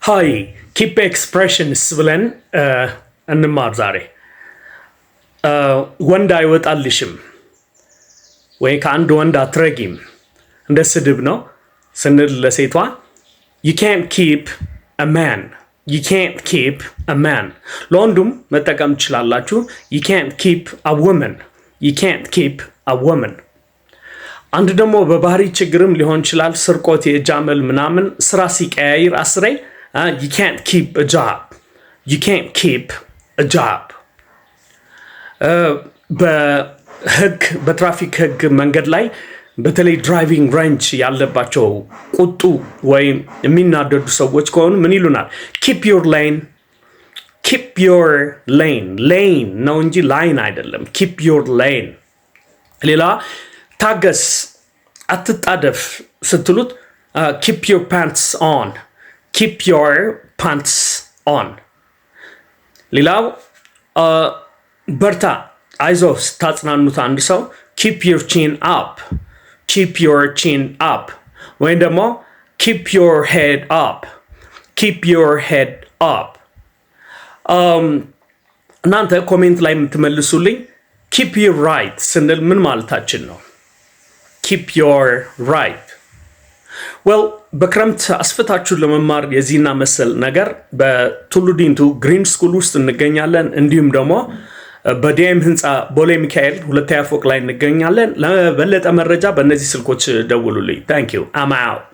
ሃይ ኪፕ ኤክስፕሬሽንስ ብለን እንማር ዛሬ። ወንድ አይወጣልሽም ወይ ከአንድ ወንድ አትረጊም እንደ ስድብ ነው ስንል ለሴቷ you can't keep a man, you can't keep a man። ለወንዱም መጠቀም ትችላላችሁ you can't keep a woman, you can't keep a woman። አንድ ደግሞ በባህሪ ችግርም ሊሆን ይችላል ስርቆት የጃመል ምናምን ስራ ሲቀያይር አስሬ you can't keep a job, you can't keep a job። በህግ በትራፊክ ህግ መንገድ ላይ በተለይ ድራይቪንግ ሬንጅ ያለባቸው ቁጡ ወይም የሚናደዱ ሰዎች ከሆኑ ምን ይሉናል? keep your lane, keep your lane። lane ነው እንጂ ላይን አይደለም። keep your lane። ሌላ ታገስ አትጣደፍ ስትሉት keep your pants on, keep your pants on። ሌላው በርታ አይዞህ ስታጽናኑት አንድ ሰው keep your chin up, keep your chin up። ወይም ደግሞ keep your head up, keep your head up። እናንተ ኮሜንት ላይ የምትመልሱልኝ keep your right ስንል ምን ማለታችን ነው? keep your right። well በክረምት አስፈታችሁ ለመማር የዚህና መሰል ነገር በቱሉ ዲምቱ ግሪን ስኩል ውስጥ እንገኛለን። እንዲሁም ደግሞ በዲኤም ህንፃ ቦሌ ሚካኤል ሁለተኛ ፎቅ ላይ እንገኛለን። ለበለጠ መረጃ በእነዚህ ስልኮች ደውሉልኝ። ታንክ ዩ አም አውት።